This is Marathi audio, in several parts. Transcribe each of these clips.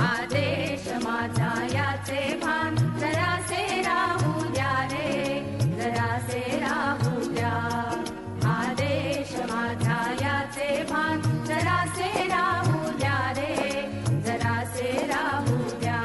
आदेश माझा याचे भान जरासे राहू द्या रे, जरासे राहू द्या. आदेश माझा याचे भान जरासे राहू द्या रे, जरासे राहू द्या.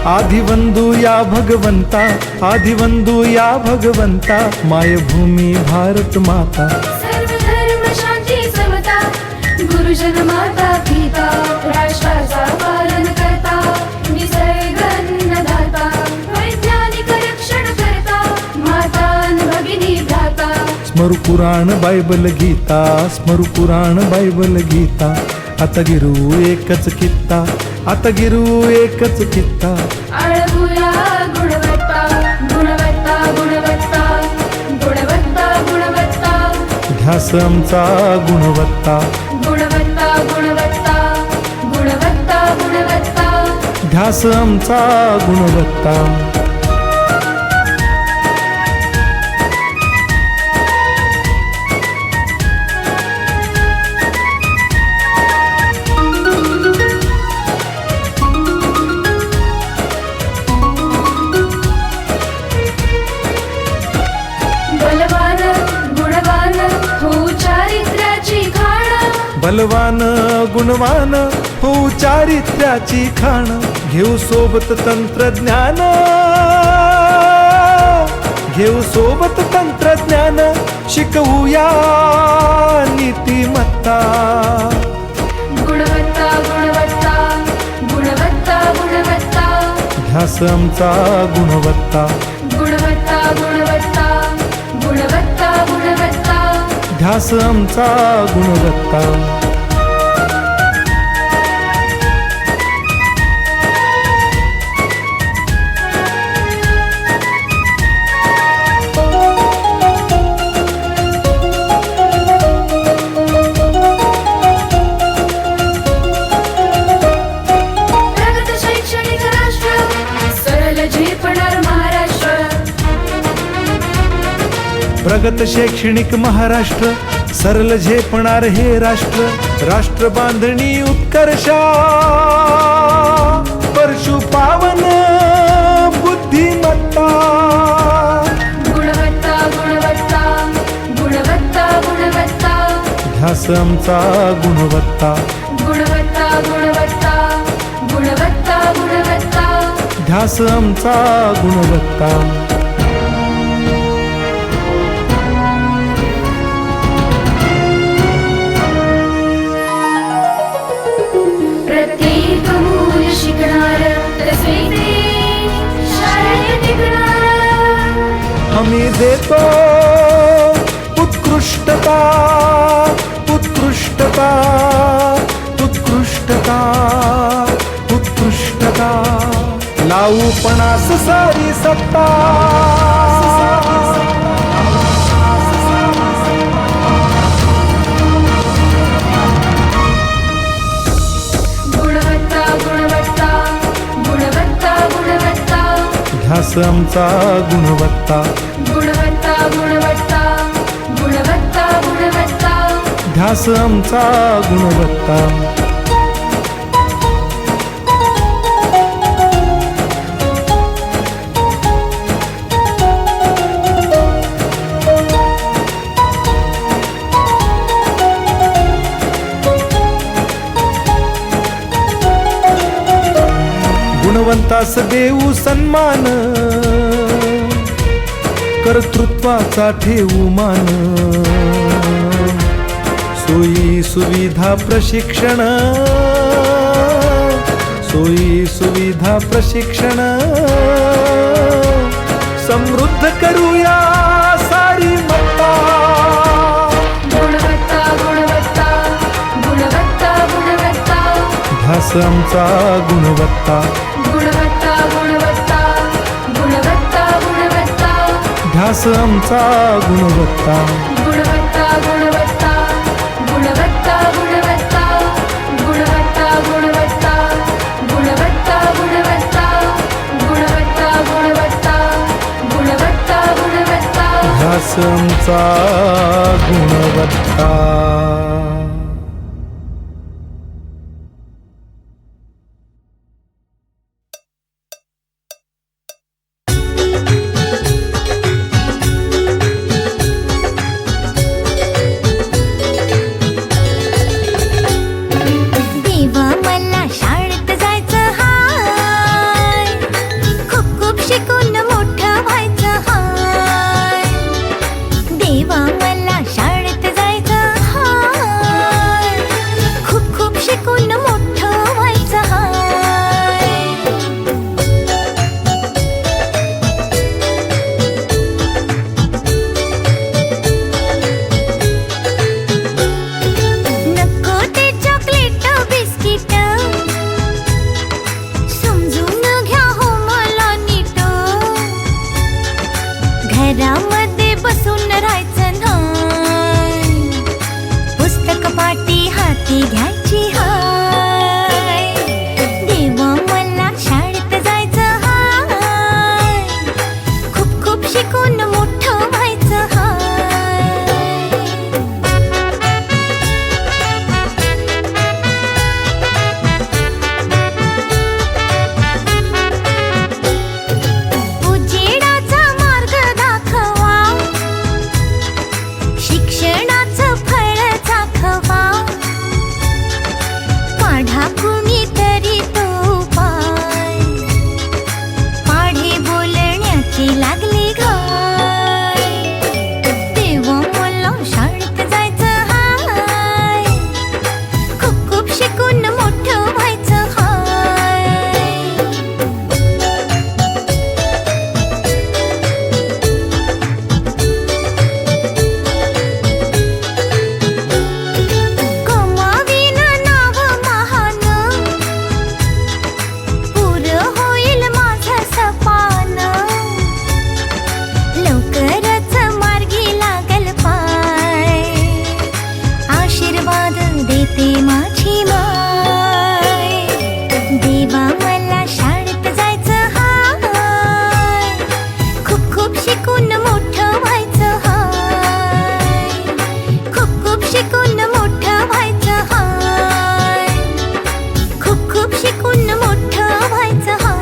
आदिवंदू या भगवंता, आदिवंदू या भगवंता, मायभूमी भारत माता. सर्व धर्म शांती समता, गुरुजन माता पिता, राष्ट्राचा पालन करता, निसर्ग अन्नदाता, वैज्ञानिक रक्षण करता, माता भगिनी भ्राता. स्मरू पुराण बायबल गीता, स्मरू पुराण बायबल गीता. आता गिरू एकच कित्ता, आता गिरू एकच चित्ता आळवूया गुणवत्ता गुणवत्ता गुणवत्ता गुणवत्ता गुणवत्ता ध्यास आमचा गुणवत्ता गुणवत्ता गुणवत्ता गुणवत्ता गुणवत्ता ध्यास आमचा गुणवत्ता बलवान गुणवान हो चारित्र्याची खाण बलवान गुणवान हो चारित्र्याची खाण घेऊ सोबत तंत्रज्ञान घेऊ सोबत तंत्रज्ञान शिकवूया नीतिमत्ता गुणवत्ता गुणवत्ता गुणवत्ता गुणवत्ता ध्यास आमचा गुणवत्ता गुणवत्ता गुणवत्ता गुणवत्ता गुणवत्ता ध्यास आमचा गुणवत्ता प्रगत शैक्षणिक राष्ट्र सरळ झेपणार महाराष्ट्र प्रगत शैक्षणिक महाराष्ट्र सरल झेपणार हे राष्ट्र राष्ट्र बांधणी उत्कर्षा परशु पावन बुद्धिमत्ता गुणवत्ता गुणवत्ता गुणवत्ता गुणवत्ता ध्यास आमचा गुणवत्ता गुणवत्ता गुणवत्ता गुणवत्ता गुणवत्ता ध्यास आमचा गुणवत्ता प्रत्येक मूल शिकणार तसे ते शाळेत टिकणार हमी देतो उत्कृष्टता उत्कृष्टता उत्कृष्टता उत्कृष्टता लावू पणास सारी सत्ता गुणवत्ता गुणवत्ता गुणवत्ता गुणवत्ता ध्यास आमचा गुणवत्ता गुणवत्ता गुणवत्ता गुणवत्ता गुणवत्ता ध्यास आमचा गुणवत्ता गुणवंतास देऊ सन्मान कर्तृत्वाचा ठेवू मान सोयी सुविधा प्रशिक्षण सोयी सुविधा प्रशिक्षण समृद्ध करूया सारी मत्ता गुणवत्ता गुणवत्ता गुणवत्ता गुणवत्ता ध्यास आमचा गुणवत्ता गुणवत्ता गुणवत्ता गुणवत्ता गुणवत्ता ध्यास आमचा गुणवत्ता गुणवत्ता गुणवत्ता गुणवत्ता गुणवत्ता गुणवत्ता गुणवत्ता गुणवत्ता गुणवत्ता गुणवत्ता गुणवत्ता गुणवत्ता गुणवत्ता ध्यास आमचा गुणवत्ता देवा मला शाळेत जायचं हाय खूप खूप शिकून मोठं व्हायचं हाय देवा मला शाळेत जायचं हाय तेव्हा मला शाळेत जायचं हाय, खूप खूप शिकून मोठं व्हायचं हाय, खूप खूप शिकून मोठं व्हायचं हाय, खूप खूप शिकून मोठं व्हायचं हाय.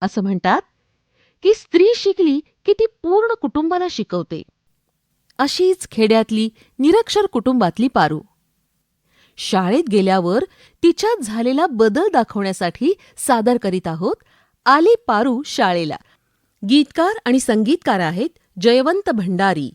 असं म्हणतात की स्त्री शिकली की ती पूर्ण कुटुंबाला शिकवते. अशीच खेड्यातली निरक्षर कुटुंबातली पारू. शाळेत गेल्यावर तिच्यात झालेला बदल दाखवण्यासाठी सादर करीत आहोत आली पारू शाळेला. गीतकार आणि संगीतकार आहेत जयवंत भंडारी.